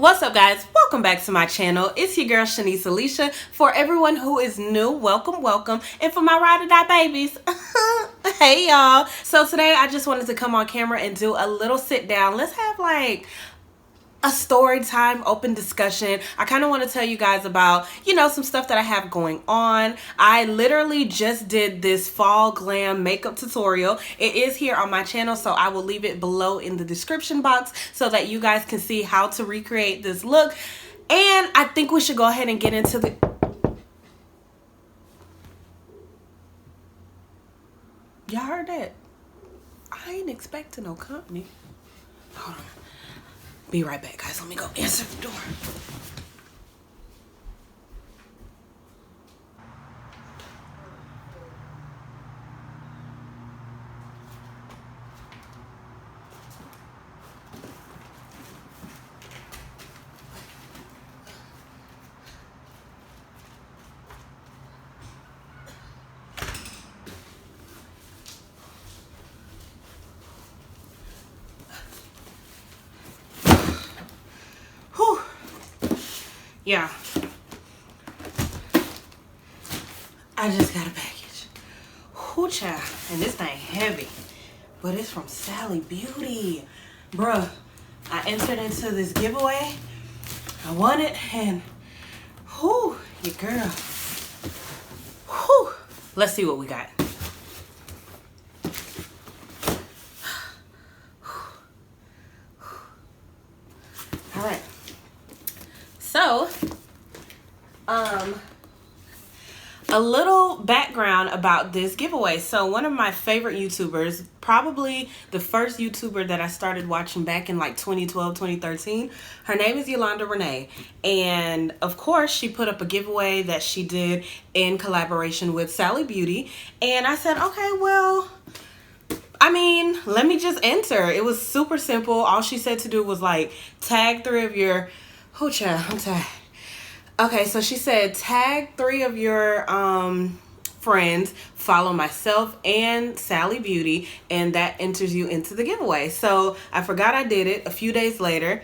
What's up, guys? Welcome back to my channel. It's your girl ShaniceAlisha. For everyone who is new, welcome. And for my ride or die babies, hey y'all. So today I just wanted to come on camera and do a little sit down. Let's have like a story time, open discussion. I kind of want to tell you guys about, some stuff that I have going on. I literally just did this fall glam makeup tutorial. It is here on my channel, so I will leave it below in the description box so that you guys can see how to recreate this look. And I think we should go ahead and get into the... Y'all heard that? I ain't expecting no company. Hold on. Be right back, guys. Let me go answer the door. Yeah, I just got a package. Whoo, child. And this thing heavy, but it's from Sally Beauty. Bruh, I entered into this giveaway. I won it, and whoo, your girl. Whoo. Let's see what we got. All right. So, a little background about this giveaway. So one of my favorite YouTubers, probably the first YouTuber that I started watching back in like 2012, 2013, her name is Yolanda Renee. And of course, she put up a giveaway that she did in collaboration with Sally Beauty. And I said, okay, well, let me just enter. It was super simple. All she said to do was like tag 3 of your... Oh, child, I'm tired. Okay, so she said tag 3 of your friends, follow myself and Sally Beauty, and that enters you into the giveaway. So I forgot I did it. A few days later,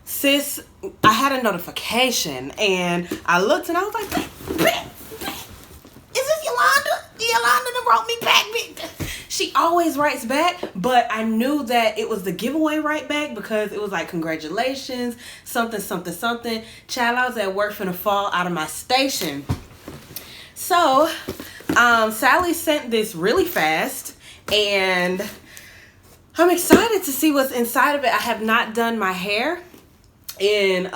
sis, I had a notification, and I looked and I was like, is this Yolanda? Yolanda done wrote me back. She always writes back, but I knew that it was the giveaway right back because it was like, congratulations, something. Child, I was at work finna fall out of my station. So, Sally sent this really fast, and I'm excited to see what's inside of it. I have not done my hair in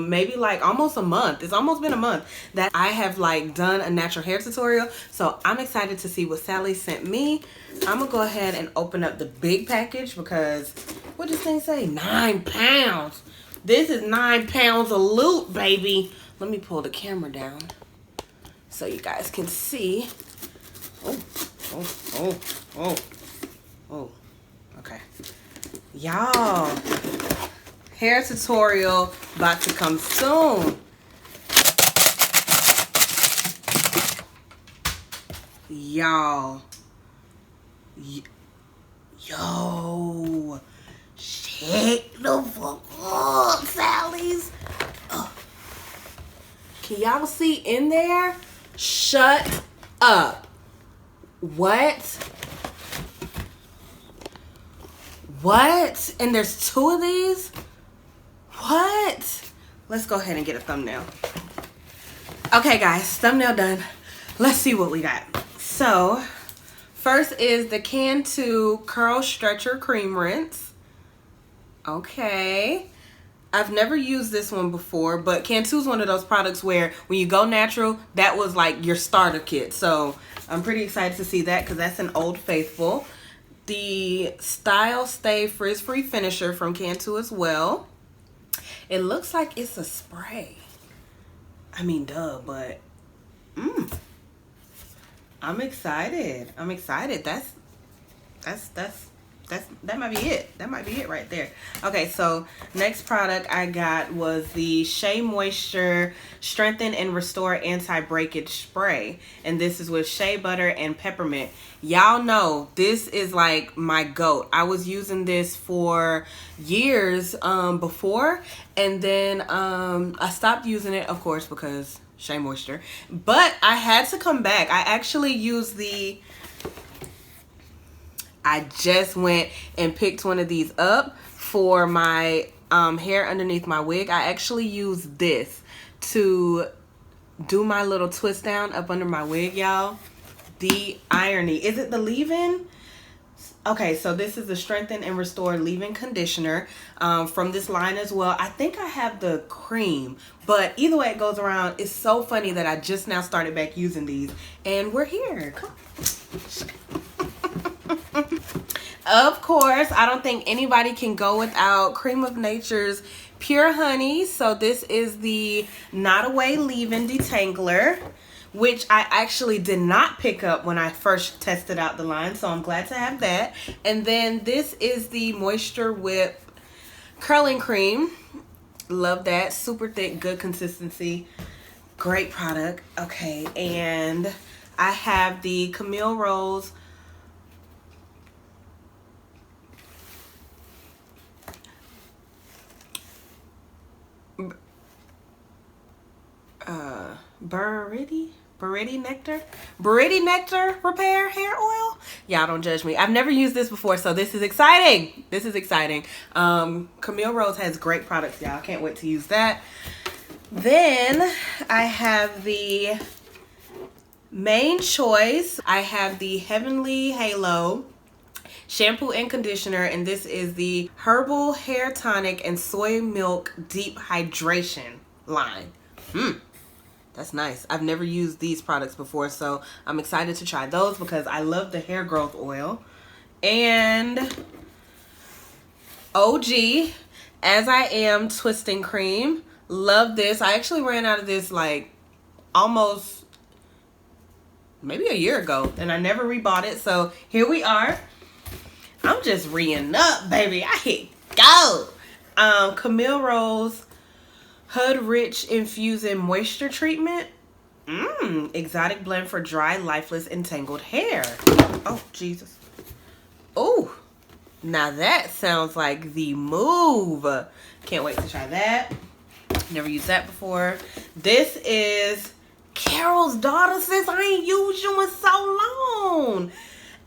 maybe like almost a month. It's almost been a month that I have like done a natural hair tutorial, so I'm excited to see what Sally sent me. I'm gonna go ahead and open up the big package because what does this thing say? 9 pounds. This is 9 pounds of loot, baby. Let me pull the camera down so you guys can see. Oh, okay, y'all, hair tutorial about to come soon. Y'all. Yo. Shake the fuck up, Sally's. Can y'all see in there? Shut up. What? And there's 2 of these? What? Let's go ahead and get a thumbnail. Okay, guys, thumbnail done. Let's see what we got. So, first is the Cantu Curl Stretcher Cream Rinse. Okay. I've never used this one before, but Cantu is one of those products where when you go natural, that was like your starter kit. So, I'm pretty excited to see that because that's an old faithful. The Style Stay Frizz-Free Finisher from Cantu as well. It looks like it's a spray. Duh, but I'm excited. That's that might be it. That might be it right there. Okay, so next product I got was the Shea Moisture Strengthen and Restore Anti-Breakage Spray. And this is with shea butter and peppermint. Y'all know this is like my goat. I was using this for years before, and then I stopped using it, of course, because Shea Moisture. But I had to come back. I actually used I just went and picked one of these up for my hair underneath my wig. I actually used this to do my little twist down up under my wig, y'all. The irony. Is it the leave-in? Okay, so this is the Strengthen and Restore Leave-In Conditioner from this line as well. I think I have the cream, but either way it goes around. It's so funny that I just now started back using these, and we're here. Come. Of course, I don't think anybody can go without Cream of Nature's Pure Honey. So this is the Not Away Leave-In Detangler, which I actually did not pick up when I first tested out the line, so I'm glad to have that. And then this is the Moisture Whip Curling Cream. Love that. Super thick, good consistency. Great product. Okay, and I have the Camille Rose Buriti Nectar Repair Hair Oil. Y'all don't judge me. I've never used this before, so this is exciting. This is exciting. Camille Rose has great products, y'all. Can't wait to use that. Then I have the main choice. I have the Heavenly Halo shampoo and conditioner, and this is the Herbal Hair Tonic and Soy Milk Deep Hydration line. That's nice. I've never used these products before, so I'm excited to try those because I love the hair growth oil. And OG As I Am Twisting Cream. Love this. I actually ran out of this like almost maybe a year ago, and I never rebought it, so here we are. I'm just re-ing up, baby. I hit go. Camille Rose Hud Rich Infusing Moisture Treatment. Exotic blend for dry, lifeless, and tangled hair. Oh, Jesus. Oh, now that sounds like the move. Can't wait to try that. Never used that before. This is Carol's Daughter, sis. I ain't used you in so long.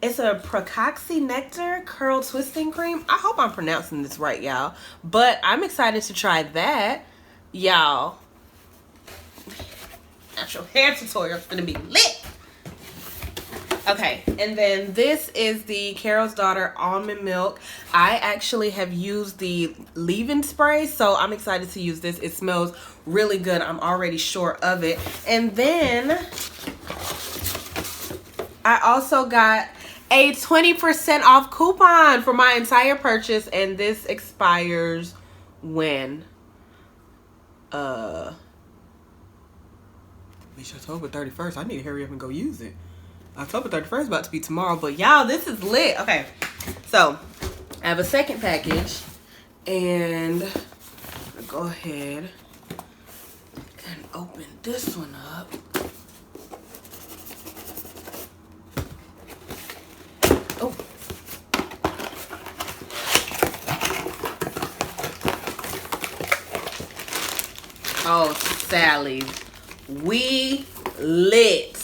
It's a Pracoxy Nectar Curl Twisting Cream. I hope I'm pronouncing this right, y'all. But I'm excited to try that. Y'all, natural hair tutorial is gonna be lit. Okay, and then this is the Carol's Daughter Almond Milk. I actually have used the leave-in spray, so I'm excited to use this. It smells really good. I'm already sure of it. And then I also got a 20% off coupon for my entire purchase, and this expires when? It's October 31st. I need to hurry up and go use it. October 31st is about to be tomorrow, but y'all, this is lit. Okay, so I have a second package, and I'll go ahead and open this one up. Oh. Oh, Sally, we lit.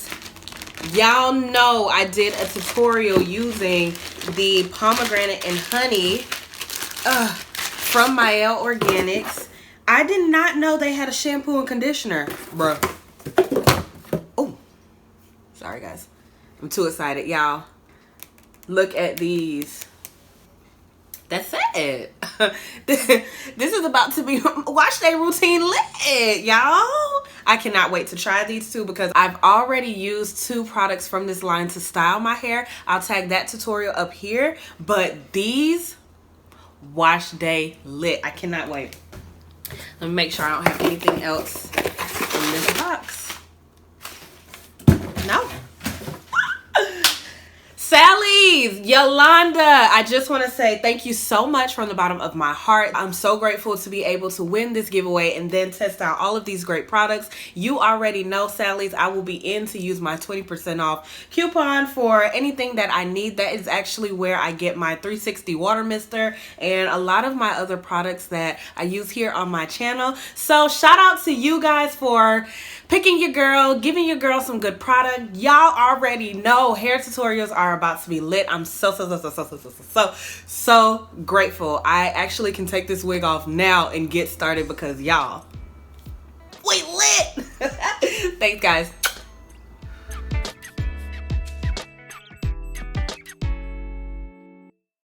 Y'all know I did a tutorial using the pomegranate and honey from Mael Organics. I did not know they had a shampoo and conditioner, bruh. Oh, sorry guys. I'm too excited, y'all. Look at these. That's it. This is about to be wash day routine lit, y'all. I cannot wait to try these two because I've already used two products from this line to style my hair. I'll tag that tutorial up here, but these wash day lit. I cannot wait. Let me make sure I don't have anything else in this box. No. Sally's, Yolanda, I just want to say thank you so much from the bottom of my heart. I'm so grateful to be able to win this giveaway and then test out all of these great products. You already know, Sally's, I will be in to use my 20% off coupon for anything that I need. That is actually where I get my 360 water mister and a lot of my other products that I use here on my channel. So shout out to you guys for picking your girl, giving your girl some good product. Y'all already know hair tutorials are about to be lit. I'm so grateful. I actually can take this wig off now and get started because y'all, we lit. Thanks, guys.